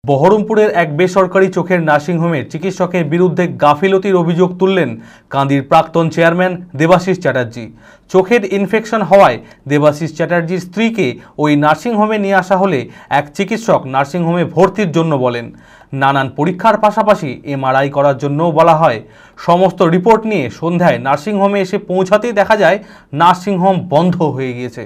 বহরমপুরের এক বেসরকারি চোখের নার্সিংহোমের চিকিৎসকের বিরুদ্ধে গাফিলতির অভিযোগ তুললেন কান্দির প্রাক্তন চেয়ারম্যান দেবাশিস চ্যাটার্জি। চোখের ইনফেকশন হওয়ায় দেবাশিস চ্যাটার্জির স্ত্রীকে ওই নার্সিংহোমে নিয়ে আসা হলে এক চিকিৎসক নার্সিংহোমে ভর্তির জন্য বলেন। নানান পরীক্ষার পাশাপাশি এমআরআই করার জন্যও বলা হয়। সমস্ত রিপোর্ট নিয়ে সন্ধ্যায় নার্সিংহোমে এসে পৌঁছাতেই দেখা যায় নার্সিংহোম বন্ধ হয়ে গিয়েছে,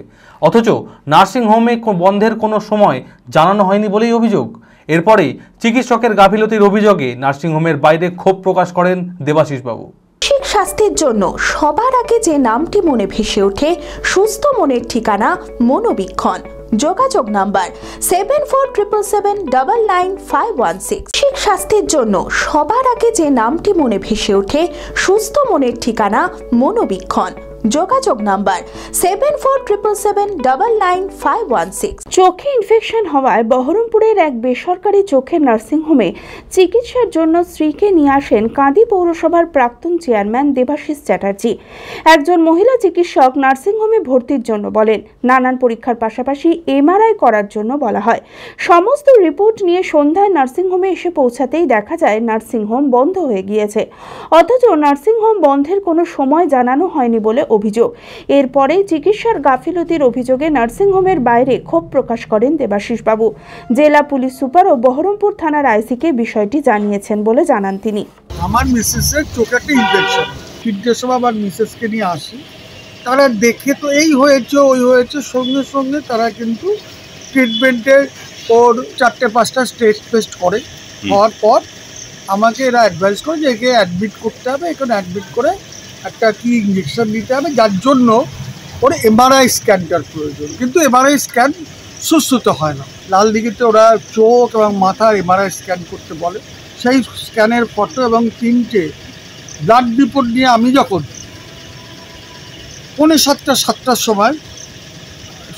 অথচ নার্সিংহোমে বন্ধের কোনো সময় জানানো হয়নি বলেই অভিযোগ। এরপরেই চিকিৎসকের গাফিলতির অভিযোগে নার্সিংহোমের বাইরে ক্ষোভ প্রকাশ করেন দেবাশিস বাবু। মানসিক স্বাস্থ্যের জন্য সবার আগে যে নামটি মনে ভেসে ওঠে, সুস্থ মনের ঠিকানা মনোবীক্ষণ। যোগাযোগ নাম্বার 7477799516। মানসিক স্বাস্থ্যের জন্য সবার আগে যে নামটি মনে ভেসে ওঠে, সুস্থ মনের ঠিকানা মনোবীক্ষণ। যোগাযোগ নাম্বার 7477799516। চোখে ইনফেকশন হওয়ায় বহরমপুরের এক বেসরকারি চোখের নার্সিংহোমে চিকিৎসার জন্য স্ত্রীকে নিয়ে আসেন কাঁদি পৌরসভার প্রাক্তন চেয়ারম্যান দেবাশিস চ্যাটার্জি। একজন মহিলা চিকিৎসক নার্সিংহোমে ভর্তির জন্য বলেন। নানান পরীক্ষার পাশাপাশি এমআরআই করার জন্য বলা হয়। সমস্ত রিপোর্ট নিয়ে সন্ধ্যায় নার্সিংহোমে এসে পৌঁছাতেই দেখা যায় নার্সিংহোম বন্ধ হয়ে গিয়েছে, অথচ নার্সিংহোম বন্ধের কোনো সময় জানানো হয়নি বলে অভিযোগ। এরপরেই চিকিৎসার গাফিলতির অভিযোগে নার্সিংহোমের বাইরে ক্ষোভ প্রকাশ করেন দেবাশিস বাবু। জেলা পুলিশ সুপার ও বহরমপুর থানার আইসিকে বিষয়টি জানিয়েছেন বলে জানান তিনি। আমার মিসেসের চোখে একটা ইনফেকশন, তিনটের সময় আমার মিসেসকে নিয়ে আসি। তারা দেখে তো এই হয়েছে ওই হয়েছে, সঙ্গে সঙ্গে তারা কিন্তু ট্রিটমেন্টের ওর 4-5টা টেস্ট করে। হওয়ার পর আমাকে এরা অ্যাডভাইস করে যে একে অ্যাডমিট করতে হবে, এখানে অ্যাডমিট করে একটা কি ইঞ্জেকশন দিতে হবে, যার জন্য ওর এমআরআই স্ক্যানটার প্রয়োজন। কিন্তু এমআরআই স্ক্যান সুস্থ হয় না। লাল দিঘিতে ওরা চোখ এবং মাথার এমআরআই স্ক্যান করতে বলে। সেই স্ক্যানের ফটো এবং 3টে ব্লাড রিপোর্ট নিয়ে আমি যখন 7:45-7টার সময়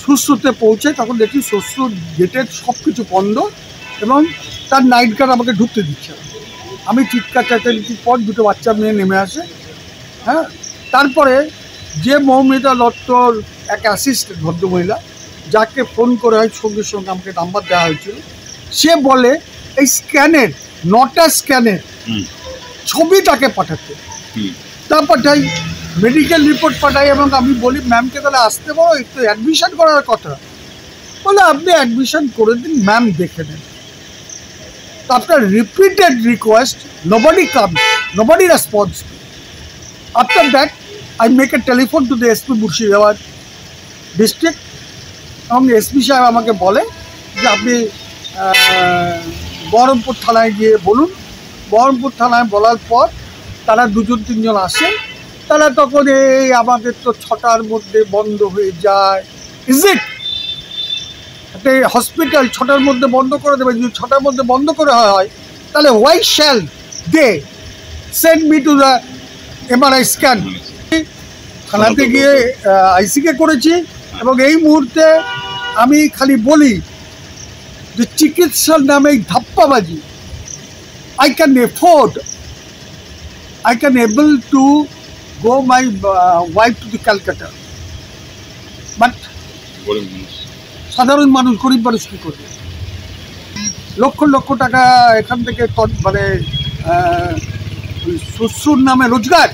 সুস্থতে পৌঁছে, তখন দেখি সুস্থ গেটের সব কিছু বন্ধ এবং তার নাইট গার্ড আমাকে ঢুকতে দিচ্ছে। আমি চিৎকার চেঁচামেচির পর 2টো বাচ্চা মেয়ে নেমে আসে। হ্যাঁ, তারপরে যে মৌমিতা দত্তর এক অ্যাসিস্ট্যান্ট ভদ্রমহিলা, যাকে ফোন করে হয় সঙ্গে সঙ্গে আমাকে নাম্বার দেওয়া হয়েছিল, সে বলে এই স্ক্যানের 9টা স্ক্যানের ছবি তাকে পাঠাতে। তা পাঠাই, মেডিকেল রিপোর্ট পাঠাই এবং আমি বলি ম্যামকে তাহলে আসতে পারো, একটু অ্যাডমিশন করার কথা। বলে আপনি অ্যাডমিশন করে দিন, ম্যাম দেখে নেন। After repeated request, nobody comes, nobody responds. After that, I make a telephone to the SP Murshidabad district এবং এসপি সাহেব আমাকে বলে যে আপনি বহরমপুর থানায় গিয়ে বলুন। বহরমপুর থানায় বলার পর তারা 2-3জন আসে। তারা তখন এই আমাদের তো 6টার মধ্যে বন্ধ হয়ে যায়, ইজ ইট? একটা হসপিটাল 6টার মধ্যে বন্ধ করে দেবে। যদি 6টার মধ্যে বন্ধ করে হয়, তাহলে why shall they send me to the MRI scan? থানাতে গিয়ে আইসিকে করেছি এবং এই মুহূর্তে আমি খালি বলি যে চিকিৎসার নামে ধাপ্পাবাজি। I can able to go my wife to the Calcutta, but সাধারণ মানুষ, গরিব মানুষ কী করবে? লক্ষ লক্ষ টাকা এখান থেকে মানে শ্বশুর নামে রোজগার।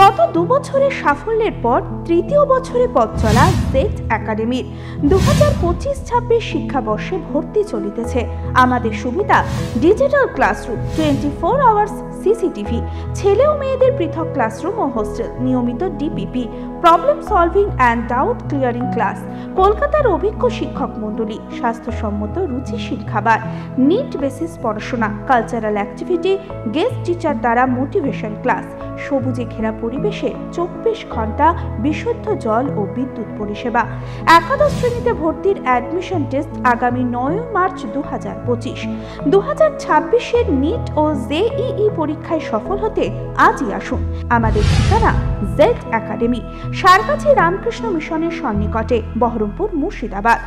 গত 2 বছরের সাফল্যের পর তৃতীয় বছরে পথ চলা জেড একাডেমির 2025-26 শিক্ষাবর্ষে ভর্তি চলিতেছে। আমাদের সুবিধা ডিজিটাল ক্লাসরুম, 24 আওয়ার্স সিসিটিভি, ছেলে ও মেয়েদের পৃথক ক্লাসরুম ও হোস্টেল, নিয়মিত DPP, problem solving and doubt clearing class, কলকাতার অভিজ্ঞ শিক্ষক মণ্ডলী, স্বাস্থ্যসম্মত রুচিশীল খাবার, নিট বেসিস পড়াশোনা, কালচারাল অ্যাক্টিভিটি, গেস্ট টিচার দ্বারা মোটিভেশন ক্লাস, সবুজে ঘেরা পরিবেশে 24 ঘন্টা বিশুদ্ধ জল ও বিদ্যুৎ পরিষেবা। একাদশ শ্রেণীতে ভর্তির অ্যাডমিশন টেস্ট আগামী 9 মার্চ 2025। 2026-এর নিট ও জেইই পরীক্ষায় সফল হতে আজই আসুন। আমাদের ঠিকানা জেড একাডেমি, সারগাছি রামকৃষ্ণ মিশনের সন্নিকটে, বহরমপুর, মুর্শিদাবাদ।